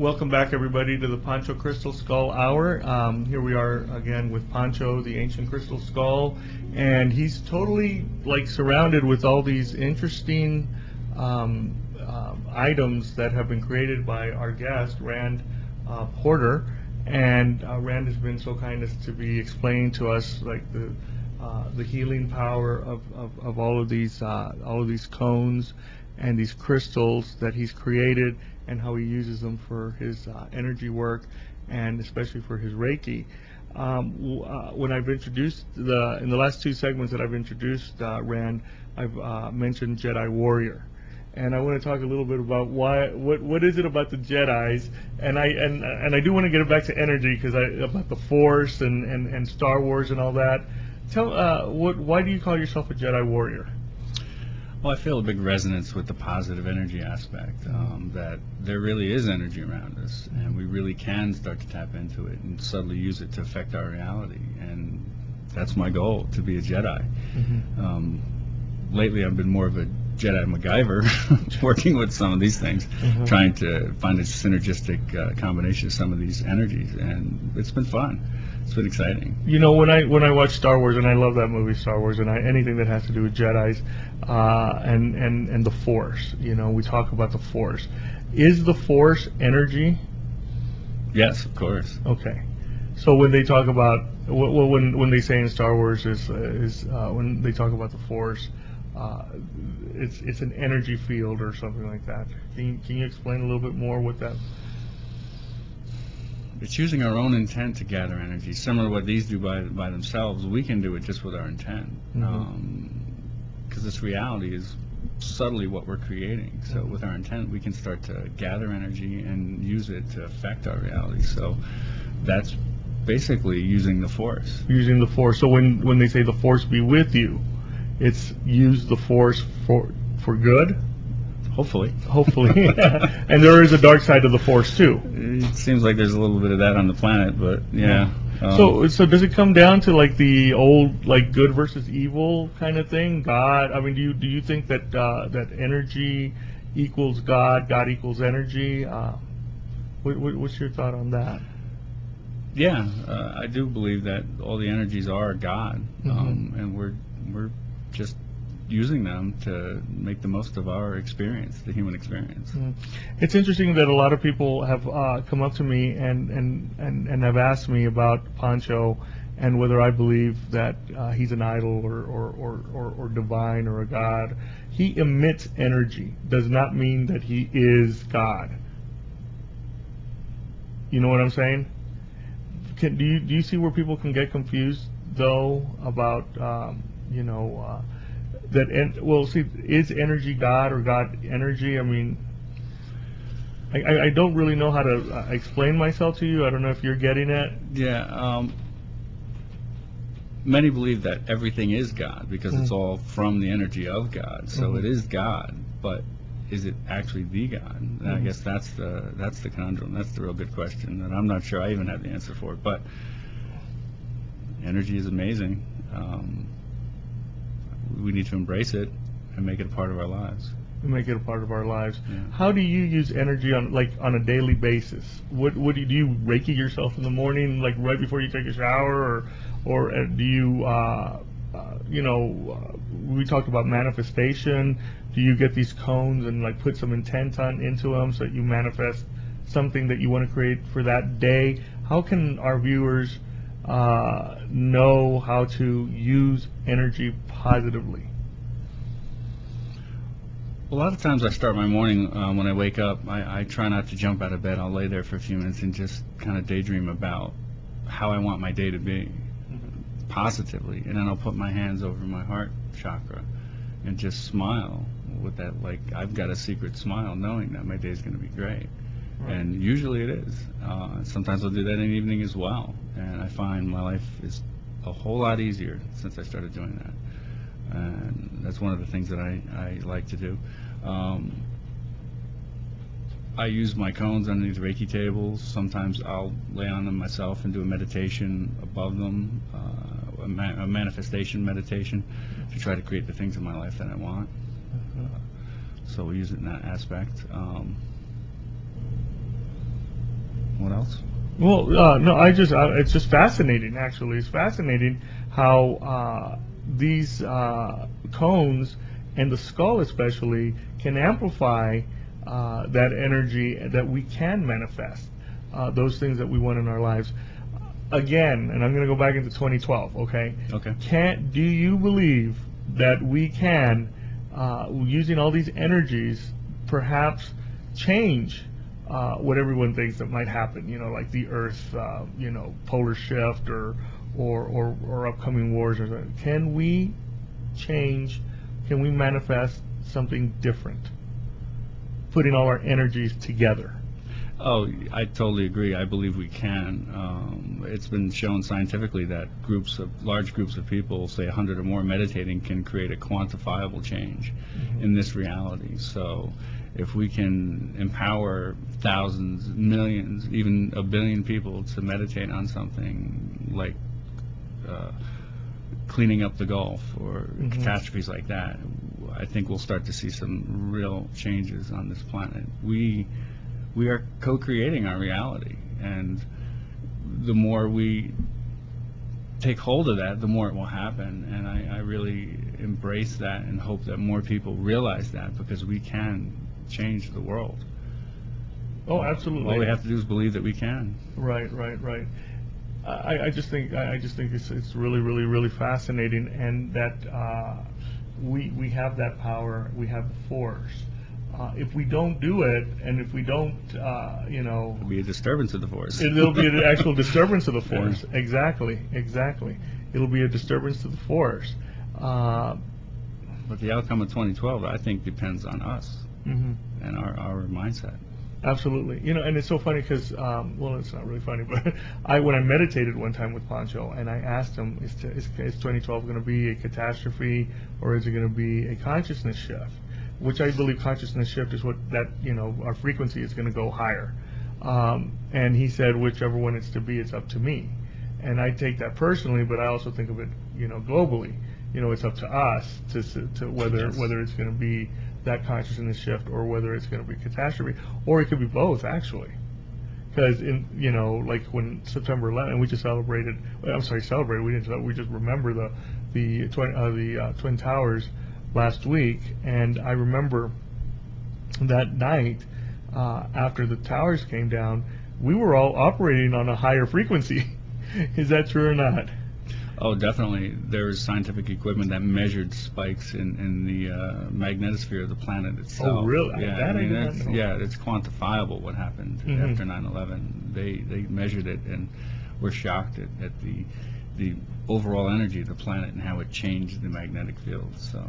Welcome back, everybody, to the Pancho Crystal Skull Hour. Here we are again with Pancho, the ancient crystal skull, and he's totally like surrounded with all these interesting items that have been created by our guest, Rand Porter. And Rand has been so kind as to be explaining to us like the healing power of all of these cones and these crystals that he's created, and how he uses them for his energy work, and especially for his Reiki. When I've introduced in the last two segments that I've introduced Rand, I've mentioned Jedi Warrior, and I want to talk a little bit about what is it about the Jedis, and I do want to get it back to energy because about the Force and Star Wars and all that. Why do you call yourself a Jedi Warrior? Well, I feel a big resonance with the positive energy aspect, that there really is energy around us, and we really can start to tap into it and subtly use it to affect our reality, and that's my goal, to be a Jedi. Mm-hmm. Lately I've been more of a Jedi MacGyver, working with some of these things, mm-hmm. trying to find a synergistic combination of some of these energies, and it's been fun. It's been exciting. You know, when I watch Star Wars, and I love that movie Star Wars, and anything that has to do with Jedis and the Force, you know, we talk about the Force. Is the Force energy? Yes, of course. Okay. So when they talk about when they say in Star Wars is when they talk about the Force, it's an energy field or something like that. Can you explain a little bit more what that? It's using our own intent to gather energy, similar to what these do by themselves. We can do it just with our intent, because this reality is subtly what we're creating. So with our intent, we can start to gather energy and use it to affect our reality. So that's basically using the Force. Using the Force. So when they say the Force be with you, it's use the Force for good? Hopefully. And there is a dark side of the Force too. It seems like there's a little bit of that on the planet, but yeah. So does it come down to like the old like good versus evil kind of thing? God, I mean, do you think that that energy equals God, God equals energy? What's your thought on that? Yeah, I do believe that all the energies are God, and we're just using them to make the most of our experience, the human experience. It's interesting that a lot of people have come up to me and have asked me about Pancho and whether I believe that he's an idol or divine or a god. He emits energy, does not mean that he is God. You know what I'm saying? Do you see where people can get confused though about is energy God or God energy? I mean, I don't really know how to explain myself to you. I don't know if you're getting it. Yeah. Many believe that everything is God because it's all from the energy of God. So it is God, but is it actually the God? And I guess that's the conundrum. That's the real good question, and I'm not sure I even have the answer for it. But energy is amazing. We need to embrace it and make it a part of our lives. Yeah. How do you use energy on a daily basis? What do you Reiki yourself in the morning, like right before you take a shower, or do you we talked about manifestation. Do you get these cones and like put some intent into them so that you manifest something that you want to create for that day? How can our viewers know how to use energy positively? A lot of times I start my morning when I wake up. I try not to jump out of bed. I'll lay there for a few minutes and just kind of daydream about how I want my day to be positively, and then I'll put my hands over my heart chakra and just smile with that, like I've got a secret smile knowing that my day is going to be great. Right. And usually it is. Sometimes I'll do that in the evening as well, and I find my life is a whole lot easier since I started doing that, and that's one of the things that I like to do. I use my cones on these Reiki tables. Sometimes I'll lay on them myself and do a meditation above them, a manifestation meditation to try to create the things in my life that I want. So we use it in that aspect. else? Well, no, it's just fascinating, actually. It's fascinating how these cones and the skull especially can amplify that energy that we can manifest, those things that we want in our lives. Again, and I'm going to go back into 2012, okay? Okay. Do you believe that we can, using all these energies, perhaps change what everyone thinks that might happen, like the Earth, polar shift or upcoming wars or something? Can we change, can we manifest something different, putting all our energies together? Oh, I totally agree. I believe we can. It's been shown scientifically that large groups of people, say 100 or more, meditating can create a quantifiable change in this reality. So if we can empower thousands, millions, even a billion people to meditate on something like cleaning up the Gulf or catastrophes like that, I think we'll start to see some real changes on this planet. We are co-creating our reality, and the more we take hold of that, the more it will happen. And I really embrace that and hope that more people realize that, because we can change the world. Oh, absolutely. All we have to do is believe that we can. Right. I just think it's really fascinating, and that we have that power. We have the force. If we don't do it, and if we don't, It'll be a disturbance of the force. It'll be an actual disturbance of the force. Yeah. Exactly. It'll be a disturbance to the force. But the outcome of 2012, I think, depends on us and our mindset. Absolutely. And it's so funny because, well, it's not really funny, but when I meditated one time with Pancho, and I asked him, is 2012 going to be a catastrophe, or is it going to be a consciousness shift? Which I believe consciousness shift is what that, our frequency is going to go higher. And he said, whichever one it's to be, it's up to me. And I take that personally, but I also think of it, globally. It's up to us to whether it's going to be that consciousness shift, or whether it's going to be catastrophe, or it could be both, actually. Because like when September 11th, we just celebrated. We didn't. We just remember the Twin Towers last week, and I remember that night after the towers came down, we were all operating on a higher frequency. Is that true or not? Oh, definitely. There was scientific equipment that measured spikes in the magnetosphere of the planet itself. Oh, really? Yeah, I did not know. Yeah, it's quantifiable what happened after 9/11. They measured it, and were shocked at the overall energy of the planet and how it changed the magnetic field. So,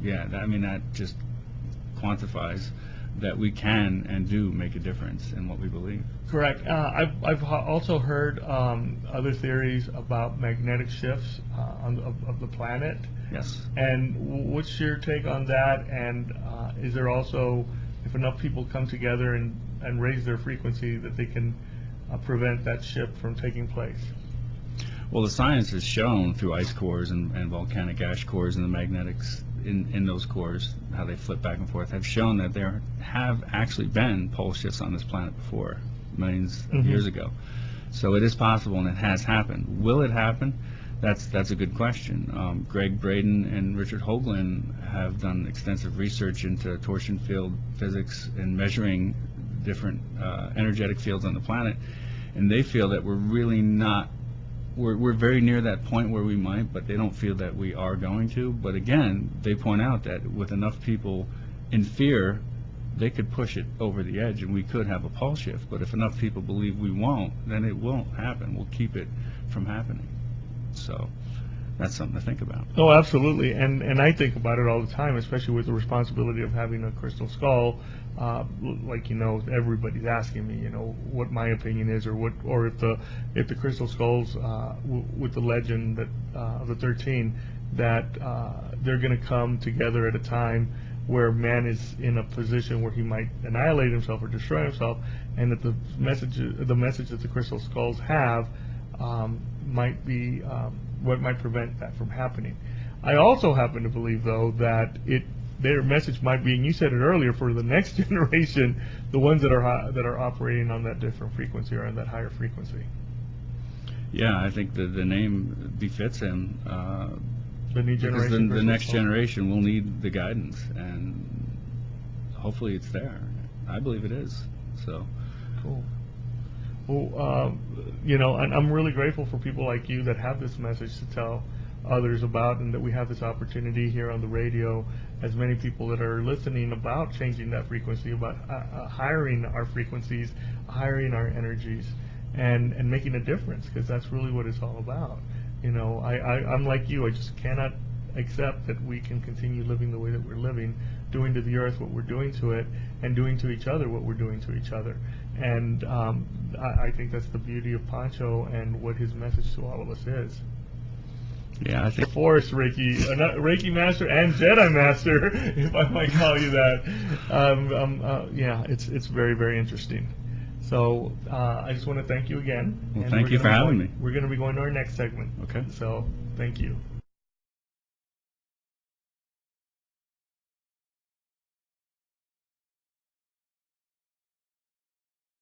yeah, that just quantifies that we can and do make a difference in what we believe. Correct. I've also heard other theories about magnetic shifts of the planet. Yes. And what's your take on that? And is there also, if enough people come together and raise their frequency, that they can prevent that shift from taking place? Well, the science has shown through ice cores and volcanic ash cores and the magnetics in those cores, how they flip back and forth, have shown that there have actually been pole shifts on this planet before, millions of years ago. So it is possible, and it has happened. Will it happen? That's a good question. Greg Braden and Richard Hoagland have done extensive research into torsion field physics and measuring different energetic fields on the planet, and they feel that we're really not. We're very near that point where we might, but they don't feel that we are going to. But again, they point out that with enough people in fear, they could push it over the edge, and we could have a pole shift. But if enough people believe we won't, then it won't happen. We'll keep it from happening. So that's something to think about. Oh, absolutely. And I think about it all the time, especially with the responsibility of having a crystal skull. Like, everybody's asking me, what my opinion is, or if the crystal skulls with the legend that of the 13, that they're going to come together at a time where man is in a position where he might annihilate himself or destroy himself, and that the message that the crystal skulls have might be what might prevent that from happening. I also happen to believe, though, that their message might be, and you said it earlier, for the next generation, the ones that are operating on that different frequency or on that higher frequency. Yeah, I think the name befits him. The new Because generation. the next generation will need the guidance, and hopefully it's there. I believe it is. So. Cool. Well, you know, and I'm really grateful for people like you that have this message to tell others about, and that we have this opportunity here on the radio, as many people that are listening, about changing that frequency, about hiring our frequencies, hiring our energies, and making a difference, because that's really what it's all about. You know, I'm like you. I just cannot accept that we can continue living the way that we're living, doing to the earth what we're doing to it, and doing to each other what we're doing to each other. And I think that's the beauty of Pancho and what his message to all of us is. Yeah, I think. Force Reiki, Reiki Master and Jedi Master, if I might call you that. Yeah, it's very, very interesting. So I just want to thank you again. Well, and thank you for having me. We're going to be going to our next segment. Okay. So thank you.